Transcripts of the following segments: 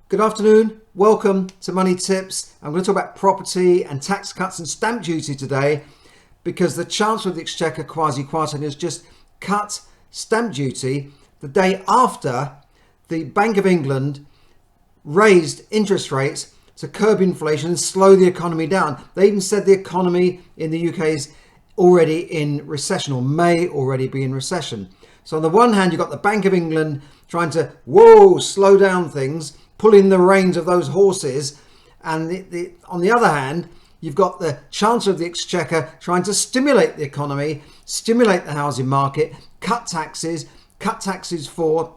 Good afternoon, welcome to Money Tips. I'm going to talk about property and tax cuts and stamp duty today because the Chancellor of the Exchequer, Kwasi Kwarteng, has just cut stamp duty the day after the Bank of England raised interest rates to curb inflation and slow the economy down. They even said the economy in the UK is already in recession or may already be in recession. So on the one hand, you've got the Bank of England trying to, slow down things, pulling the reins of those horses. And on the other hand, you've got the Chancellor of the Exchequer trying to stimulate the economy, stimulate the housing market, cut taxes for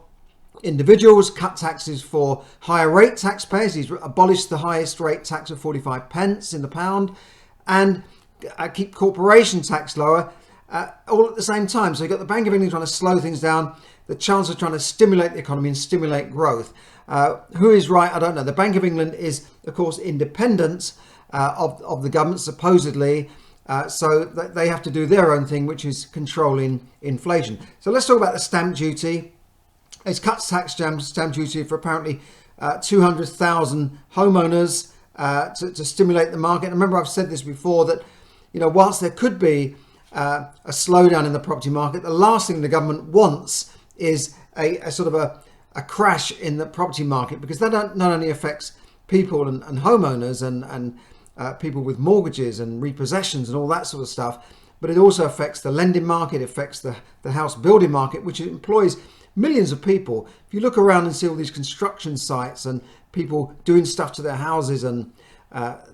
individuals, cut taxes for higher rate taxpayers. He's abolished the highest rate tax of 45 pence in the pound and keep corporation tax lower all at the same time. So you've got the Bank of England trying to slow things down, the Chancellor trying to stimulate the economy and stimulate growth. Who is right? I don't know. The Bank of England is, of course, independent of the government, supposedly. So they have to do their own thing, which is controlling inflation. So let's talk about the stamp duty. It's cut stamp duty for apparently 200,000 homeowners to stimulate the market. And remember, I've said this before that, whilst there could be a slowdown in the property market, the last thing the government wants is a sort of a crash in the property market, because that not only affects people and homeowners and people with mortgages and repossessions and all that sort of stuff, but it also affects the lending market, affects the house building market, which employs millions of people. If you look around and see all these construction sites and people doing stuff to their houses and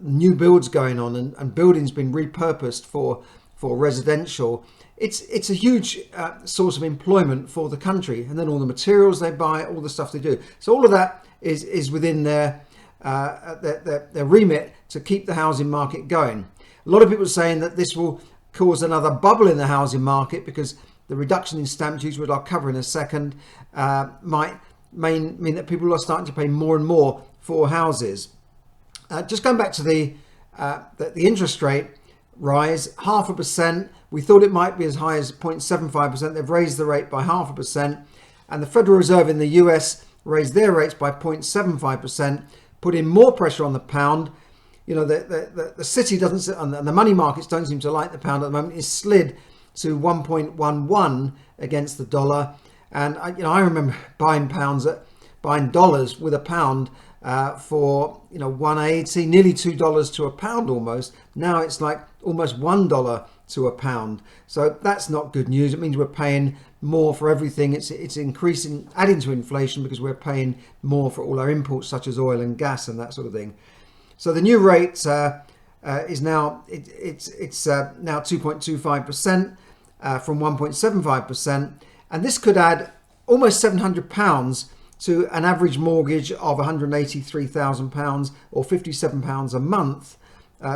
new builds going on and buildings being repurposed for residential, it's a huge source of employment for the country. And then all the materials they buy, all the stuff they do. So all of that is within their remit to keep the housing market going. A lot of people are saying that this will cause another bubble in the housing market because the reduction in stamp duty, which I'll cover in a second, might mean that people are starting to pay more and more for houses. Just going back to the interest rate rise, 0.5%. We thought it might be as high as 0.75%. They've raised the rate by 0.5%. And the Federal Reserve in the US raised their rates by 0.75%, putting more pressure on the pound. The city doesn't, and the money markets don't seem to like the pound at the moment. It's slid to 1.11 against the dollar. And I remember buying dollars with a pound for 1.80, nearly $2 to a pound almost. Now it's like almost $1 to a pound. So that's not good news. It means we're paying more for everything. It's increasing, adding to inflation because we're paying more for all our imports such as oil and gas and that sort of thing. So the new rate is now now 2.25% from 1.75%, and this could add almost £700 to an average mortgage of £183,000 or £57 a month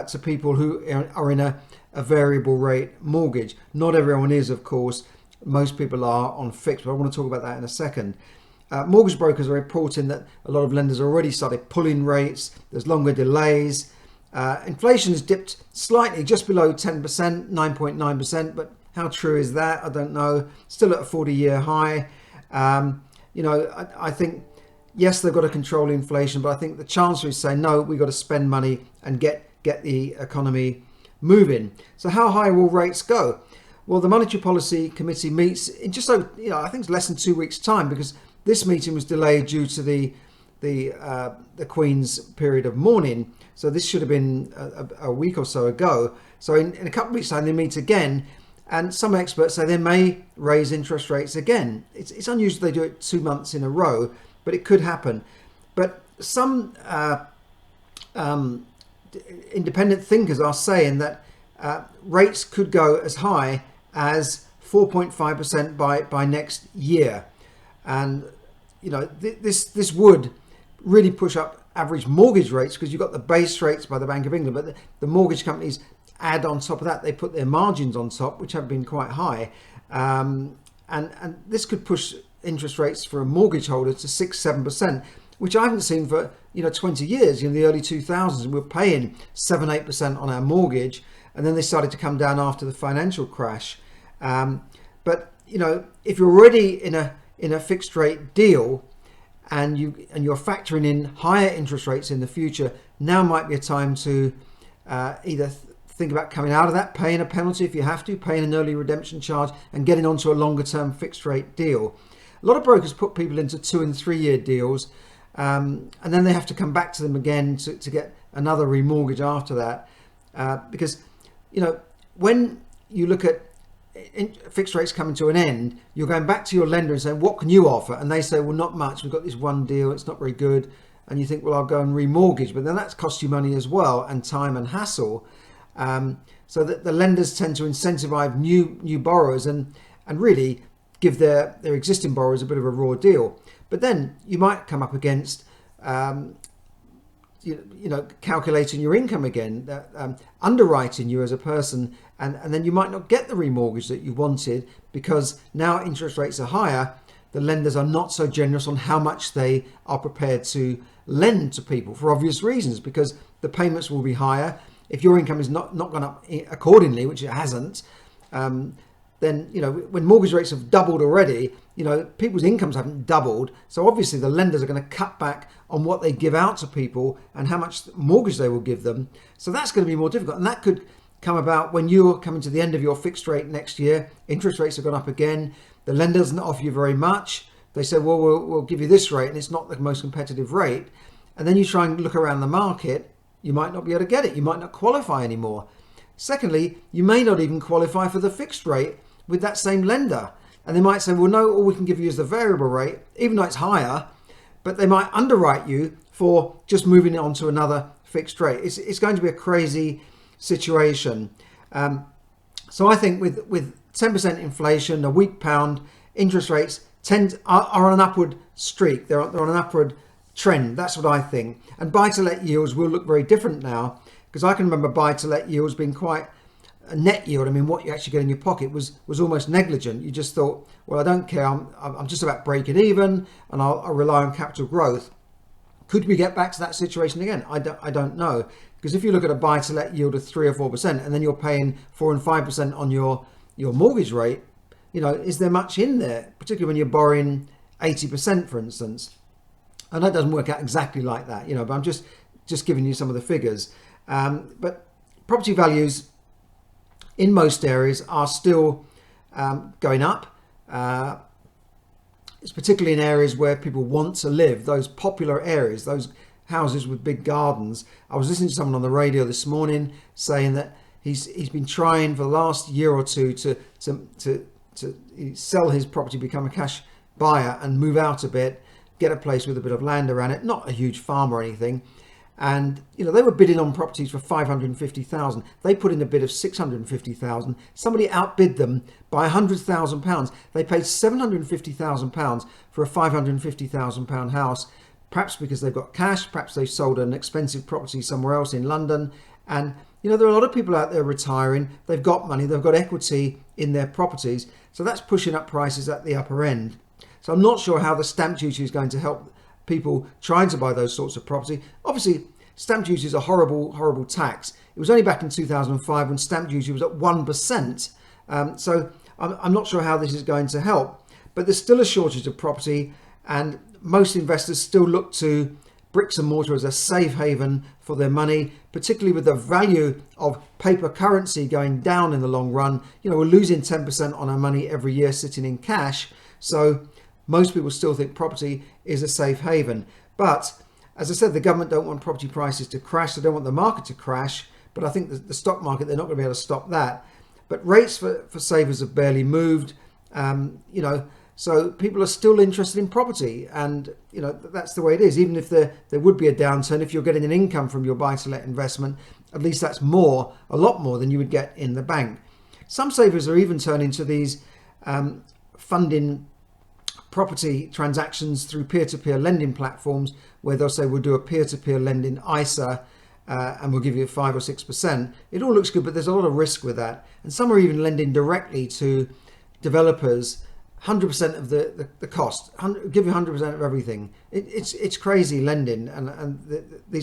to people who are in a variable rate mortgage. Not everyone is, of course. Most people are on fixed, but I want to talk about that in a second. Mortgage brokers are reporting that a lot of lenders already started pulling rates. There's longer delays. Inflation has dipped slightly, just below 10%, 9.9%. But how true is that? I don't know. Still at a 40-year high. I think, yes, they've got to control inflation, but I think the Chancellor is saying, no, we've got to spend money and get the economy moving. So how high will rates go? Well, the Monetary Policy Committee meets in just I think it's less than 2 weeks' time, because this meeting was delayed due to the Queen's period of mourning. So this should have been a week or so ago. So in a couple of weeks' time, they meet again. And some experts say they may raise interest rates again. It's unusual they do it 2 months in a row, but it could happen. But some independent thinkers are saying that rates could go as high as 4.5% by next year. And this would really push up average mortgage rates, because you've got the base rates by the Bank of England, but the mortgage companies add on top of that, they put their margins on top, which have been quite high, and this could push interest rates for a mortgage holder to 6-7%, which I haven't seen for 20 years. In the early 2000s, we were paying 7-8% on our mortgage, and then they started to come down after the financial crash. But if you're already in a fixed rate deal and you're factoring in higher interest rates in the future, now might be a time to either think about coming out of that, paying a penalty if you have to, paying an early redemption charge, and getting onto a longer term fixed rate deal. A lot of brokers put people into 2 and 3 year deals, and then they have to come back to them again to get another remortgage after that, because when you look at fixed rates coming to an end, you're going back to your lender and saying, what can you offer? And they say, well, not much, we've got this one deal, it's not very good. And you think, well, I'll go and remortgage, but then that's cost you money as well, and time and hassle. So that the lenders tend to incentivize new borrowers and really give their existing borrowers a bit of a raw deal. But then you might come up against calculating your income again, underwriting you as a person, and then you might not get the remortgage that you wanted, because now interest rates are higher. The lenders are not so generous on how much they are prepared to lend to people, for obvious reasons, because the payments will be higher. If your income is not gone up accordingly, which it hasn't, then when mortgage rates have doubled already, people's incomes haven't doubled. So obviously the lenders are going to cut back on what they give out to people and how much mortgage they will give them. So that's going to be more difficult, and that could come about when you're coming to the end of your fixed rate next year. Interest rates have gone up again. The lender doesn't offer you very much. They say, well, we'll give you this rate, and it's not the most competitive rate. And then you try and look around the market, you might not be able to get it. You might not qualify anymore. Secondly, you may not even qualify for the fixed rate with that same lender. And they might say, well, no, all we can give you is the variable rate, even though it's higher, but they might underwrite you for just moving it on to another fixed rate. It's going to be a crazy situation. So I think with 10% inflation, a weak pound, interest rates are on an upward streak. They're on an upward trend. That's what I think. And buy-to-let yields will look very different now, because I can remember buy-to-let yields being quite a net yield. I mean, what you actually get in your pocket was almost negligent. You just thought, well, I don't care. I'm just about breaking even, and I'll rely on capital growth. Could we get back to that situation again? I don't know. Because if you look at a buy-to-let yield of 3 or 4%, and then you're paying 4 and 5% on your mortgage rate, is there much in there? Particularly when you're borrowing 80%, for instance. And that doesn't work out exactly like that, but I'm just giving you some of the figures. But property values in most areas are still going up. It's particularly in areas where people want to live, those popular areas, those houses with big gardens. I was listening to someone on the radio this morning saying that he's been trying for the last year or two to sell his property, become a cash buyer and move out a bit, get a place with a bit of land around it, not a huge farm or anything. And they were bidding on properties for 550,000. They put in a bid of 650,000. Somebody outbid them by £100,000. They paid £750,000 for a £550,000 house, perhaps because they've got cash, perhaps they've sold an expensive property somewhere else in London. And there are a lot of people out there retiring. They've got money, they've got equity in their properties. So that's pushing up prices at the upper end. So I'm not sure how the stamp duty is going to help people trying to buy those sorts of property. Obviously, stamp duty is a horrible, horrible tax. It was only back in 2005 when stamp duty was at 1%. So I'm not sure how this is going to help. But there's still a shortage of property, and most investors still look to bricks and mortar as a safe haven for their money, particularly with the value of paper currency going down in the long run. We're losing 10% on our money every year sitting in cash. So most people still think property is a safe haven. But as I said, the government don't want property prices to crash. They don't want the market to crash. But I think the stock market, they're not going to be able to stop that. But rates for savers have barely moved. So people are still interested in property, and that's the way it is. Even if there would be a downturn, if you're getting an income from your buy-to-let investment, at least that's a lot more than you would get in the bank. Some savers are even turning to these funding property transactions through peer-to-peer lending platforms, where they'll say we'll do a peer-to-peer lending ISA and we'll give you 5 or 6%. It all looks good, but there's a lot of risk with that. And some are even lending directly to developers, 100% of the cost, give you 100% of everything. It's crazy lending, and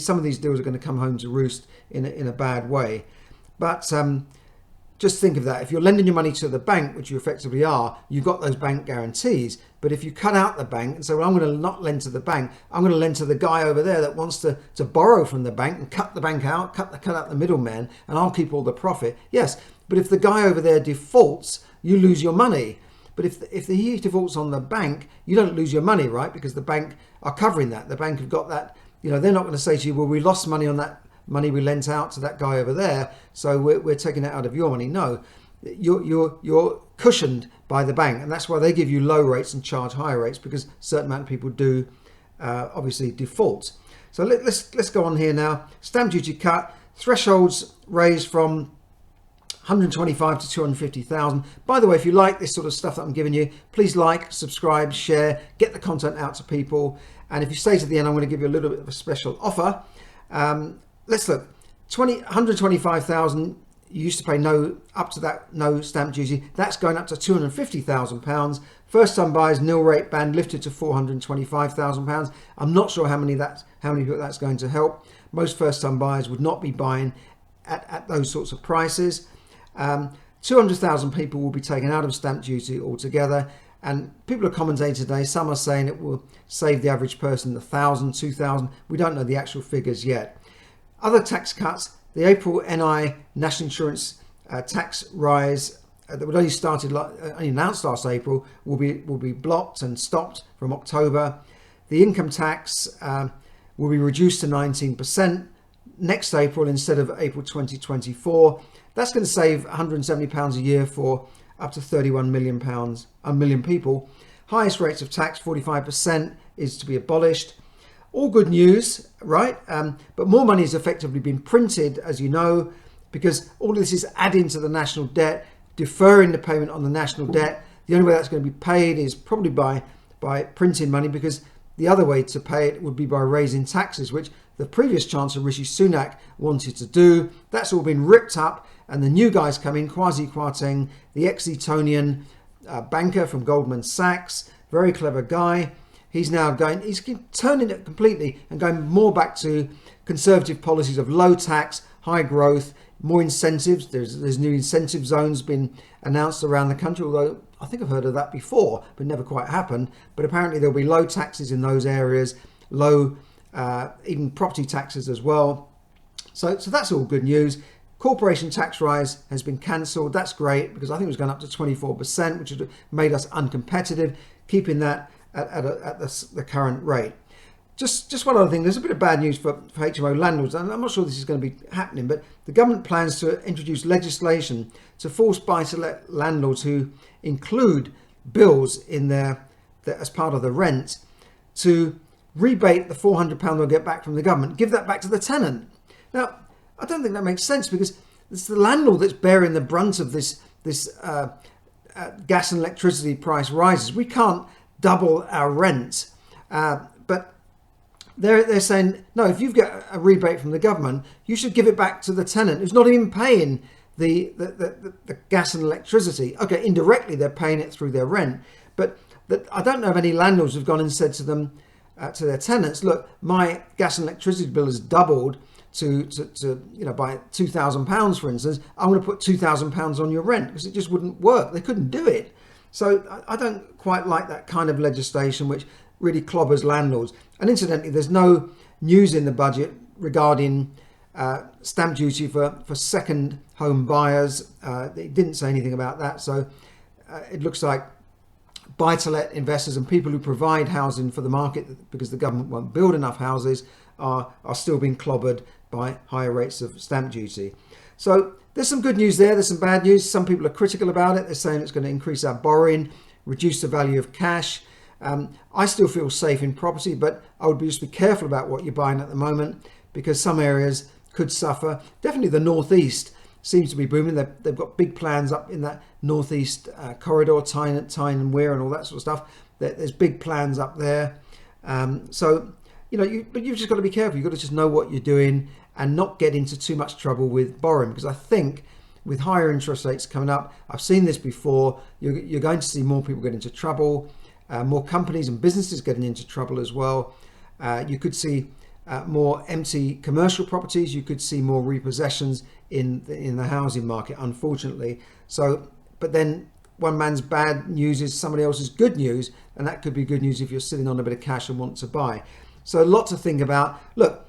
some of these deals are going to come home to roost in a bad way. But just think of that. If you're lending your money to the bank, which you effectively are, you've got those bank guarantees. But if you cut out the bank and say, well, I'm going to not lend to the bank, I'm going to lend to the guy over there that wants to borrow from the bank and cut the bank out, cut out the middleman, and I'll keep all the profit. Yes, but if the guy over there defaults, you lose your money. But if he defaults on the bank, you don't lose your money, right? Because the bank are covering that. The bank have got that. They're not going to say to you, well, we lost money on that money we lent out to that guy over there, so we're taking it out of your money. No, you're cushioned by the bank, and that's why they give you low rates and charge higher rates, because a certain amount of people do obviously default. So let's go on here now. Stamp duty cut, thresholds raised from 125 to 250,000. By the way, if you like this sort of stuff that I'm giving you, please like, subscribe, share, get the content out to people. And if you stay to the end, I'm going to give you a little bit of a special offer. Let's look. 125,000. You used to pay up to that no stamp duty. That's going up to £250,000. First time buyers nil rate band lifted to £425,000. I'm not sure how many people that's going to help. Most first time buyers would not be buying at those sorts of prices. 200,000 people will be taken out of stamp duty altogether. And people are commentating today. Some are saying it will save the average person 1,000, 2,000. We don't know the actual figures yet. Other tax cuts, the April NI national insurance tax rise that would only announced last April will be blocked and stopped from October. The income tax will be reduced to 19% next April instead of April 2024. That's going to save £170 a year for up to £31 million people. Highest rates of tax, 45%, is to be abolished. All good news, right? But more money has effectively been printed, as you know, because all of this is adding to the national debt, deferring the payment on the national debt. The only way that's going to be paid is probably by printing money, because the other way to pay it would be by raising taxes, which the previous Chancellor Rishi Sunak wanted to do. That's all been ripped up, and the new guys come in, Kwasi Kwarteng, the ex-Etonian banker from Goldman Sachs, very clever guy. He's turning it completely and going more back to conservative policies of low tax, high growth, more incentives. There's new incentive zones been announced around the country, although I think I've heard of that before, but never quite happened. But apparently there'll be low taxes in those areas, low even property taxes as well. So that's all good news. Corporation tax rise has been cancelled. That's great, because I think it was going up to 24%, which would have made us uncompetitive, keeping that at the current rate. Just one other thing, there's a bit of bad news for HMO landlords, and I'm not sure this is going to be happening, but the government plans to introduce legislation to force buy-to-let landlords who include bills in as part of the rent to rebate the £400 they'll get back from the government, give that back to the tenant. Now, I don't think that makes sense, because it's the landlord that's bearing the brunt of this gas and electricity price rises. We can't double our rent, but they're saying, no, if you've got a rebate from the government, you should give it back to the tenant who's not even paying the gas and electricity. Okay, indirectly they're paying it through their rent, but I don't know of any landlords who've gone and said to them, to their tenants, look, my gas and electricity bill has doubled to by £2,000, for instance. I'm going to put £2,000 on your rent, because it just wouldn't work. They couldn't do it. So I don't quite like that kind of legislation, which really clobbers landlords. And incidentally, there's no news in the budget regarding stamp duty for second home buyers. It didn't say anything about that. So it looks like buy-to-let investors and people who provide housing for the market, because the government won't build enough houses, are still being clobbered by higher rates of stamp duty. So there's some good news there, there's some bad news. Some people are critical about it. They're saying it's going to increase our borrowing, reduce the value of cash. I still feel safe in property, but I would just be careful about what you're buying at the moment, because some areas could suffer. Definitely the northeast seems to be booming. They've got big plans up in that northeast corridor, Tyne and Weir and all that sort of stuff. There's big plans up there. So, but you've just got to be careful. You've got to just know what you're doing and not get into too much trouble with borrowing, because I think with higher interest rates coming up, I've seen this before, you're going to see more people get into trouble, more companies and businesses getting into trouble as well. You could see more empty commercial properties. You could see more repossessions in the housing market, unfortunately. So, but then one man's bad news is somebody else's good news, and that could be good news if you're sitting on a bit of cash and want to buy. So a lot to think about. Look,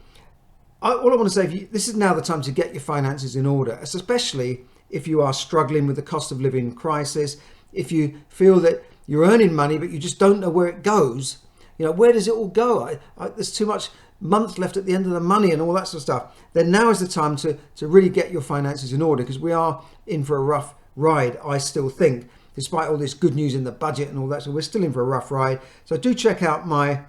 all I want to say, this is now the time to get your finances in order, especially if you are struggling with the cost of living crisis, if you feel that you're earning money but you just don't know where it goes. Where does it all go? There's too much month left at the end of the money and all that sort of stuff. Then now is the time to really get your finances in order, because we are in for a rough ride, I still think, despite all this good news in the budget and all that. So we're still in for a rough ride. So do check out my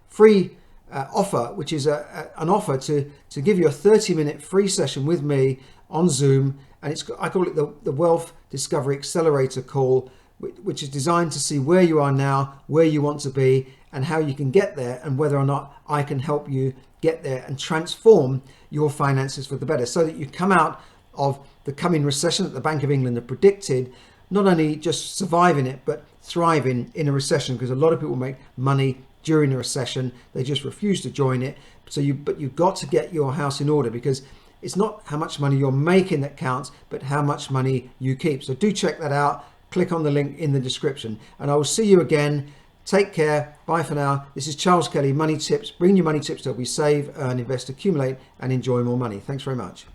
free offer, which is an offer to give you a 30-minute free session with me on Zoom, and I call it the Wealth Discovery Accelerator Call, which is designed to see where you are now, where you want to be, and how you can get there, and whether or not I can help you get there and transform your finances for the better, so that you come out of the coming recession that the Bank of England have predicted, not only just surviving it, but thriving in a recession, because a lot of people make money during a recession. They just refuse to join it. But you've got to get your house in order, because it's not how much money you're making that counts, but how much money you keep. So do check that out. Click on the link in the description, and I will see you again. Take care. Bye for now. This is Charles Kelly, Money Tips. Bring your money tips to help you save, earn, invest, accumulate, and enjoy more money. Thanks very much.